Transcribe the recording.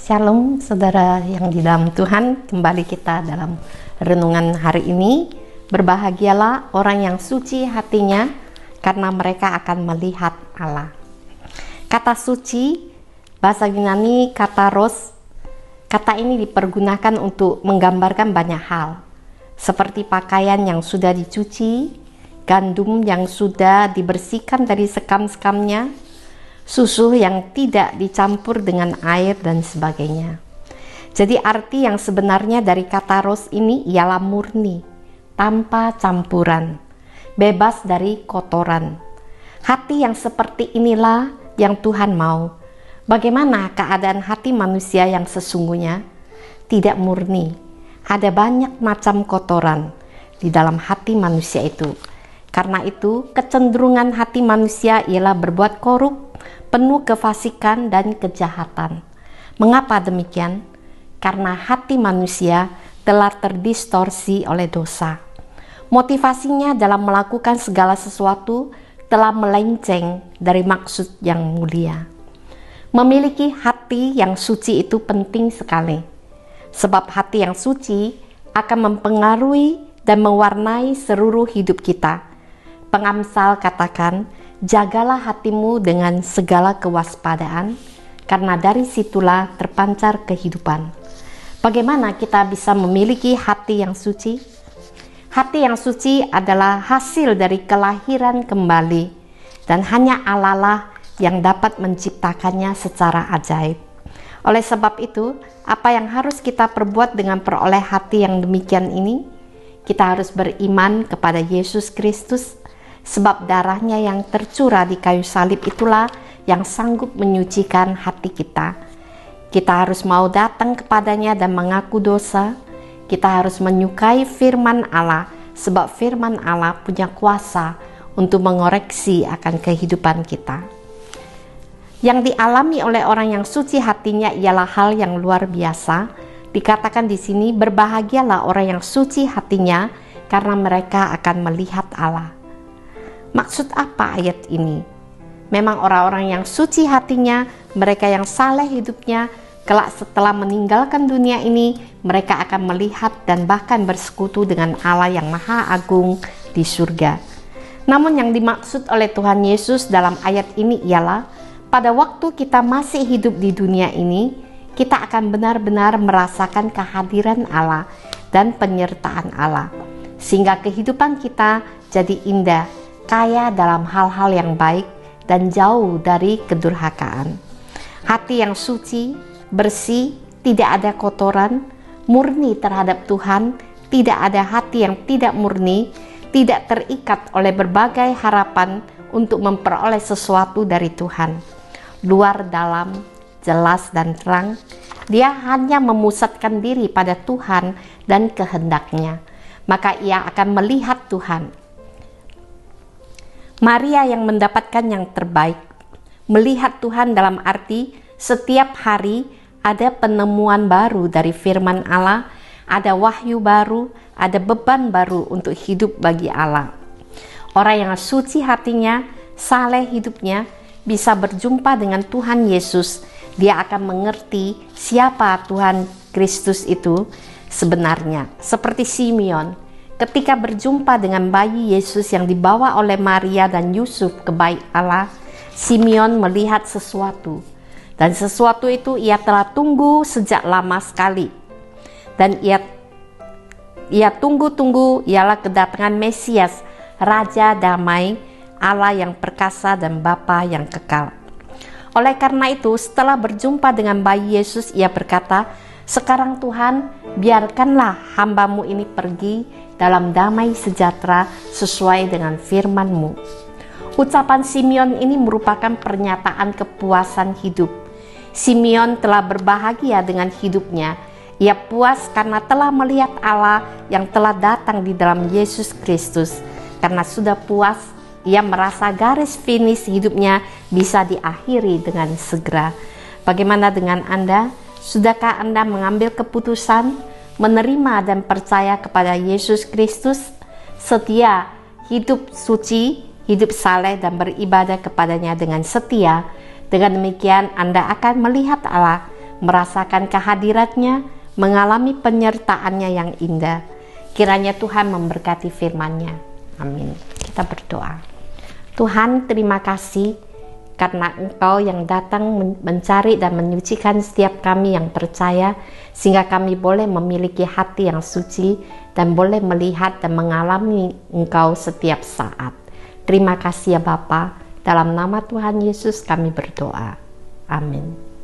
Shalom saudara yang di dalam Tuhan, kembali kita dalam renungan hari ini. Berbahagialah orang yang suci hatinya, karena mereka akan melihat Allah. Kata suci, bahasa Yunani kataros, kata ini dipergunakan untuk menggambarkan banyak hal, seperti pakaian yang sudah dicuci, gandum yang sudah dibersihkan dari sekam-sekamnya, susu yang tidak dicampur dengan air dan sebagainya. Jadi arti yang sebenarnya dari kata ros ini ialah murni, tanpa campuran, bebas dari kotoran. Hati yang seperti inilah yang Tuhan mau. Bagaimana keadaan hati manusia yang sesungguhnya? Tidak murni. Ada banyak macam kotoran di dalam hati manusia itu. Karena itu, kecenderungan hati manusia ialah berbuat korup, penuh kefasikan dan kejahatan. Mengapa demikian? Karena hati manusia telah terdistorsi oleh dosa. Motivasinya dalam melakukan segala sesuatu telah melenceng dari maksud yang mulia. Memiliki hati yang suci itu penting sekali, sebab hati yang suci akan mempengaruhi dan mewarnai seluruh hidup kita. Pengamsal katakan, jagalah hatimu dengan segala kewaspadaan, karena dari situlah terpancar kehidupan. Bagaimana kita bisa memiliki hati yang suci? Hati yang suci adalah hasil dari kelahiran kembali, dan hanya Allah lah yang dapat menciptakannya secara ajaib. Oleh sebab itu, apa yang harus kita perbuat dengan peroleh hati yang demikian ini? Kita harus beriman kepada Yesus Kristus, sebab darahnya yang tercurah di kayu salib itulah yang sanggup menyucikan hati kita. Kita harus mau datang kepadanya dan mengaku dosa. Kita harus menyukai firman Allah, sebab firman Allah punya kuasa untuk mengoreksi akan kehidupan kita. Yang dialami oleh orang yang suci hatinya ialah hal yang luar biasa. Dikatakan di sini, berbahagialah orang yang suci hatinya, karena mereka akan melihat Allah. Maksud apa ayat ini? Memang orang-orang yang suci hatinya, mereka yang saleh hidupnya, kelak setelah meninggalkan dunia ini, mereka akan melihat dan bahkan bersekutu dengan Allah yang Maha Agung di surga. Namun yang dimaksud oleh Tuhan Yesus dalam ayat ini ialah, pada waktu kita masih hidup di dunia ini, kita akan benar-benar merasakan kehadiran Allah dan penyertaan Allah, sehingga kehidupan kita jadi indah, kaya dalam hal-hal yang baik dan jauh dari kedurhakaan. Hati yang suci, bersih, tidak ada kotoran, murni terhadap Tuhan, tidak ada hati yang tidak murni, tidak terikat oleh berbagai harapan untuk memperoleh sesuatu dari Tuhan. Luar dalam, jelas dan terang, dia hanya memusatkan diri pada Tuhan dan kehendaknya, maka ia akan melihat Tuhan. Maria yang mendapatkan yang terbaik, melihat Tuhan dalam arti setiap hari ada penemuan baru dari firman Allah, ada wahyu baru, ada beban baru untuk hidup bagi Allah. Orang yang suci hatinya, saleh hidupnya, bisa berjumpa dengan Tuhan Yesus. Dia akan mengerti siapa Tuhan Kristus itu sebenarnya. Seperti Simeon, ketika berjumpa dengan bayi Yesus yang dibawa oleh Maria dan Yusuf ke bait Allah, Simeon melihat sesuatu. Dan sesuatu itu ia telah tunggu sejak lama sekali. Dan ia tunggu-tunggu ialah kedatangan Mesias, Raja Damai, Allah yang perkasa dan Bapa yang kekal. Oleh karena itu, setelah berjumpa dengan bayi Yesus, ia berkata, "Sekarang Tuhan, biarkanlah hamba-Mu ini pergi dalam damai sejahtera sesuai dengan firman-Mu." Ucapan Simeon ini merupakan pernyataan kepuasan hidup. Simeon telah berbahagia dengan hidupnya. Ia puas karena telah melihat Allah yang telah datang di dalam Yesus Kristus. Karena sudah puas, ia merasa garis finish hidupnya bisa diakhiri dengan segera. Bagaimana dengan Anda? Sudahkah Anda mengambil keputusan menerima dan percaya kepada Yesus Kristus? Setia, hidup suci, hidup saleh dan beribadah kepadanya dengan setia. Dengan demikian Anda akan melihat Allah, merasakan kehadiratnya, mengalami penyertaannya yang indah. Kiranya Tuhan memberkati firman-Nya. Amin. Kita berdoa. Tuhan, terima kasih karena Engkau yang datang mencari dan menyucikan setiap kami yang percaya, sehingga kami boleh memiliki hati yang suci dan boleh melihat dan mengalami Engkau setiap saat. Terima kasih ya Bapa. Dalam nama Tuhan Yesus kami berdoa. Amin.